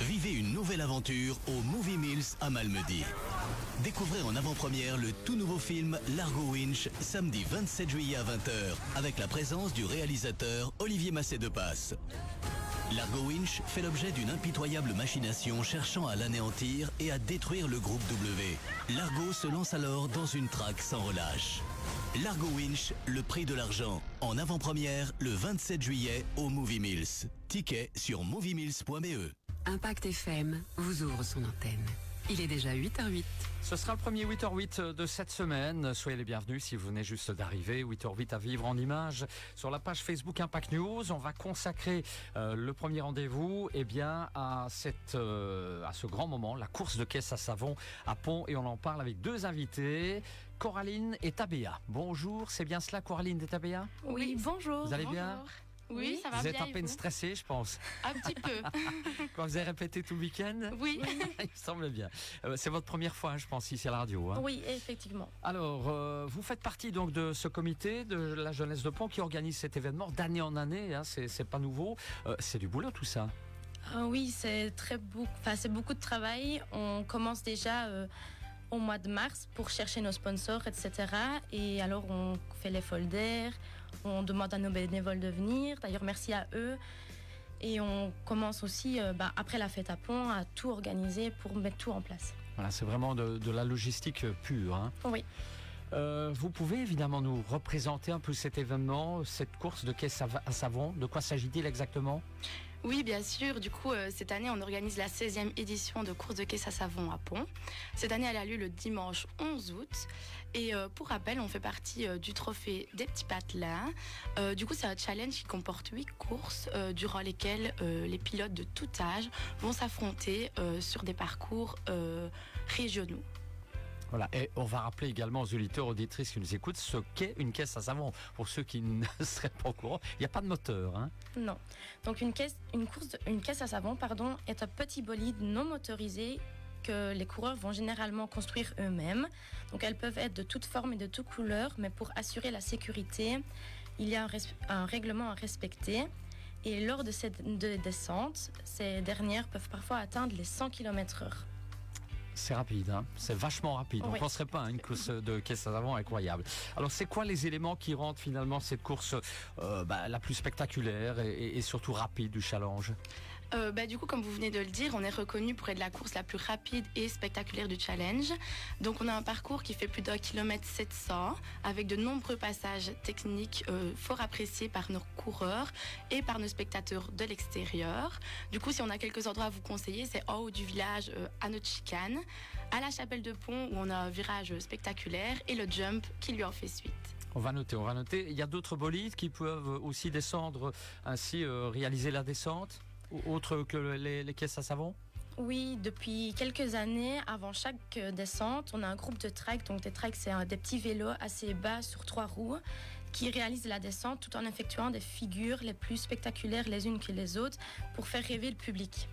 Vivez une nouvelle aventure au Movie Mills à Malmedy. Découvrez en avant-première le tout nouveau film Largo Winch, samedi 27 juillet à 20h, avec la présence du réalisateur Olivier Massé-Depasse. Largo Winch fait l'objet d'une impitoyable machination cherchant à l'anéantir et à détruire le groupe W. Largo se lance alors dans une traque sans relâche. Largo Winch, le prix de l'argent, en avant-première le 27 juillet au Movie Mills. Ticket sur moviemills.be. Impact FM vous ouvre son antenne. Il est déjà 8h08. Ce sera le premier 8h08 de cette semaine. Soyez les bienvenus si vous venez juste d'arriver. 8h08 à vivre en images sur la page Facebook Impact News. On va consacrer le premier rendez-vous à ce grand moment, la course de caisse à savon à Pont. Et on en parle avec deux invités, Coraline et Tabea. Bonjour, c'est bien cela, Coraline et Tabea? Oui, bonjour. Vous allez bonjour. bien? Oui, ça va vous bien. Vous êtes à peine stressé, je pense. Un petit peu. Quand vous avez répété tout le week-end? Oui. Il me semble bien. C'est votre première fois, je pense, ici à la radio. Hein. Oui, effectivement. Alors, vous faites partie donc de ce comité de la jeunesse de Pont qui organise cet événement d'année en année. Hein, c'est pas nouveau. C'est du boulot tout ça. Oui, c'est beaucoup de travail. On commence déjà au mois de mars pour chercher nos sponsors, etc. Et alors, on fait les folders, on demande à nos bénévoles de venir. D'ailleurs, merci à eux. Et on commence aussi, après la fête à Pont, à tout organiser pour mettre tout en place. Voilà, c'est vraiment de la logistique pure. Hein. Oui. Vous pouvez évidemment nous représenter un peu cet événement, cette course de caisse à savon. De quoi s'agit-il exactement ? Oui, bien sûr. Du coup, cette année, on organise la 16e édition de course de caisse à savon à Pont. Cette année, elle a lieu le dimanche 11 août. Et pour rappel, on fait partie du trophée des petits patelins. Du coup, c'est un challenge qui comporte 8 courses durant lesquelles les pilotes de tout âge vont s'affronter sur des parcours régionaux. Voilà, et on va rappeler également aux auditeurs, auditrices qui nous écoutent ce qu'est une caisse à savon. Pour ceux qui ne seraient pas au courant, il n'y a pas de moteur. Hein. Non. Donc une caisse à savon, est un petit bolide non motorisé que les coureurs vont généralement construire eux-mêmes. Donc elles peuvent être de toutes formes et de toutes couleurs, mais pour assurer la sécurité, il y a un règlement à respecter. Et lors de cette descente, ces dernières peuvent parfois atteindre les 100 km/h. C'est rapide, hein, c'est vachement rapide. Oui. On ne penserait pas à une course de caisse à savon incroyable. Alors, c'est quoi les éléments qui rendent finalement cette course la plus spectaculaire et surtout rapide du challenge ? Du coup, comme vous venez de le dire, on est reconnu pour être la course la plus rapide et spectaculaire du challenge. Donc, on a un parcours qui fait plus d'1 km 700 avec de nombreux passages techniques fort appréciés par nos coureurs et par nos spectateurs de l'extérieur. Du coup, si on a quelques endroits à vous conseiller, c'est en haut du village à notre chicane, à la chapelle de Pont où on a un virage spectaculaire et le jump qui lui en fait suite. On va noter. Il y a d'autres bolides qui peuvent aussi descendre, ainsi réaliser la descente, autre que les caisses à savon ? Oui, depuis quelques années, avant chaque descente, on a un groupe de trike. Donc des trikes, c'est des petits vélos assez bas sur 3 roues qui réalisent la descente tout en effectuant des figures les plus spectaculaires les unes que les autres pour faire rêver le public.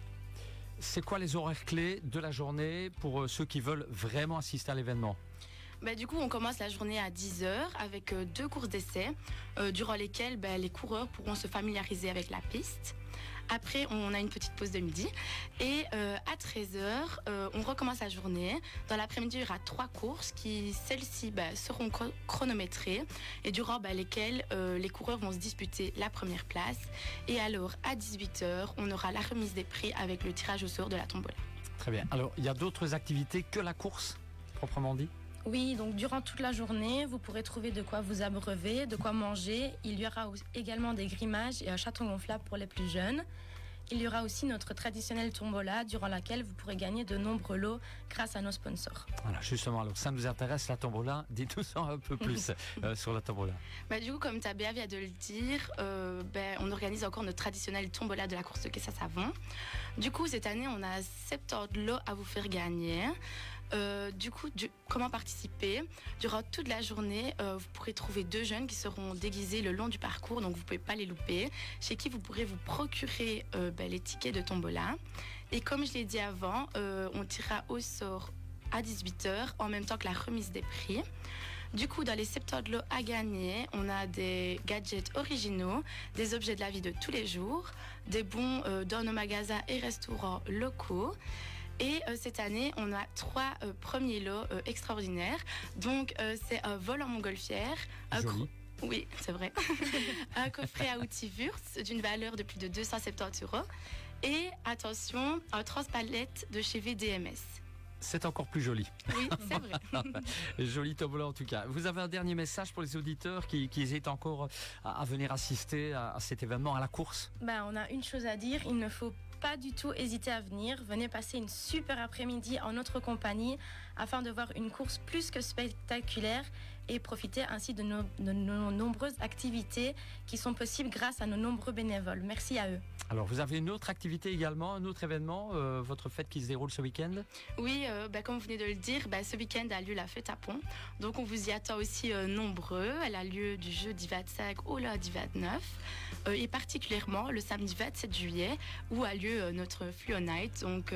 C'est quoi les horaires clés de la journée pour ceux qui veulent vraiment assister à l'événement ? Du coup, on commence la journée à 10h avec 2 courses d'essai durant lesquelles les coureurs pourront se familiariser avec la piste. Après, on a une petite pause de midi et à 13h, on recommence la journée. Dans l'après-midi, il y aura 3 courses qui, celles-ci, seront chronométrées et durant lesquelles les coureurs vont se disputer la première place. Et alors, à 18h, on aura la remise des prix avec le tirage au sort de la tombola. Très bien. Alors, il y a d'autres activités que la course, proprement dit ? Oui, donc durant toute la journée, vous pourrez trouver de quoi vous abreuver, de quoi manger. Il y aura également des grimages et un château gonflable pour les plus jeunes. Il y aura aussi notre traditionnelle tombola durant laquelle vous pourrez gagner de nombreux lots grâce à nos sponsors. Voilà, justement, alors ça nous intéresse la tombola. Dites-nous un peu plus sur la tombola. Du coup, comme Tabea vient de le dire, on organise encore notre traditionnelle tombola de la course de caisse à savon. Du coup, cette année, on a 70 lots à vous faire gagner. Comment participer ? Durant toute la journée, vous pourrez trouver 2 jeunes qui seront déguisés le long du parcours, donc vous ne pouvez pas les louper, chez qui vous pourrez vous procurer les tickets de tombola. Et comme je l'ai dit avant, on tirera au sort à 18h en même temps que la remise des prix. Du coup, dans les 70 lots à gagner, on a des gadgets originaux, des objets de la vie de tous les jours, des bons dans nos magasins et restaurants locaux. Et cette année, on a 3 premiers lots extraordinaires. Donc, c'est un vol en montgolfière. Joli. Oui, c'est vrai. Un coffret à outils Wurtz d'une valeur de plus de 270 €. Et attention, un transpalette de chez VDMS. C'est encore plus joli. Oui, c'est vrai. Joli tombola en tout cas. Vous avez un dernier message pour les auditeurs qui hésitent encore à venir assister à cet événement, à la course? On a une chose à dire, il ne faut pas du tout hésiter à venir. Venez passer une super après-midi en notre compagnie afin de voir une course plus que spectaculaire et profiter ainsi de nos nombreuses activités qui sont possibles grâce à nos nombreux bénévoles. Merci à eux. Alors, vous avez une autre activité également, un autre événement, votre fête qui se déroule ce week-end? Oui, comme vous venez de le dire, ce week-end a lieu la fête à Pont. Donc, on vous y attend aussi nombreux. Elle a lieu du jeudi 25 au lundi 29. Et particulièrement le samedi 27 juillet où a lieu notre Fluo Night. Donc,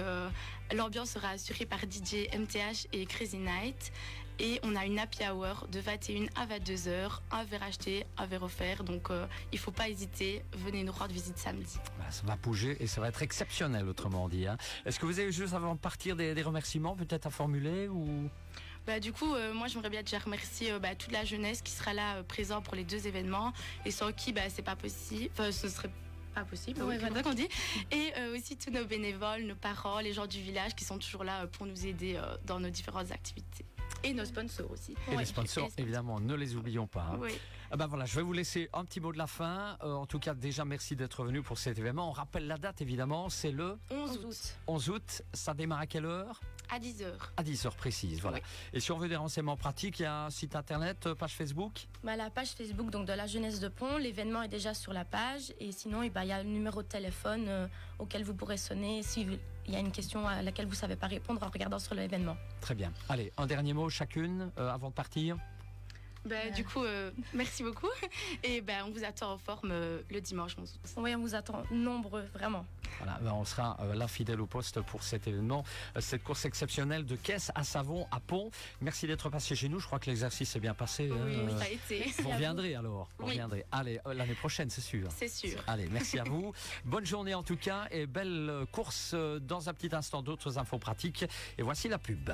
l'ambiance sera assurée par DJ MTH et Crazy Night. Et on a une happy hour de 21 à 22 heures, un verre acheté, un verre offert. Donc il ne faut pas hésiter, venez nous rendre visite samedi. Ça va bouger et ça va être exceptionnel autrement dit. Est-ce que vous avez juste avant de partir des remerciements peut-être à formuler ou... Du coup, moi j'aimerais bien déjà remercier toute la jeunesse qui sera là présent pour les 2 événements et sans qui c'est pas possible, enfin ce serait pas possible, Oui, c'est voilà. ça qu'on dit. Et aussi tous nos bénévoles, nos parents, les gens du village qui sont toujours là pour nous aider dans nos différentes activités. Et nos sponsors aussi. Et les sponsors, évidemment, ne les oublions pas. Oui. Voilà, je vais vous laisser un petit mot de la fin. En tout cas, déjà, merci d'être venu pour cet événement. On rappelle la date, évidemment, c'est le 11 août. 11 août. Ça démarre à quelle heure? À 10 heures. À 10 heures précises, voilà. Oui. Et si on veut des renseignements pratiques, il y a un site internet, page Facebook? La page Facebook donc, de la jeunesse de Pont, l'événement est déjà sur la page. Et sinon, il y a le numéro de téléphone auquel vous pourrez sonner s'il y a une question à laquelle vous ne savez pas répondre en regardant sur l'événement. Très bien. Allez, un dernier mot chacune avant de partir. Du coup, merci beaucoup. Et on vous attend en forme le dimanche 11 août. Oui, on vous attend nombreux, vraiment. Voilà, on sera là fidèle au poste pour cet événement, cette course exceptionnelle de caisse à savon à Pont. Merci d'être passé chez nous. Je crois que l'exercice s'est bien passé. Oui, ça a été. Vous reviendrez alors. Vous Oui. reviendrez. Allez, l'année prochaine, c'est sûr. C'est sûr. Allez, merci à vous. Bonne journée en tout cas et belle course dans un petit instant d'autres infos pratiques. Et voici la pub.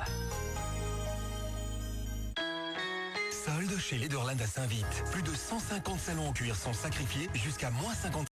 Solde chez Lederland à Saint-Vite. Plus de 150 salons en cuir sont sacrifiés jusqu'à -50%.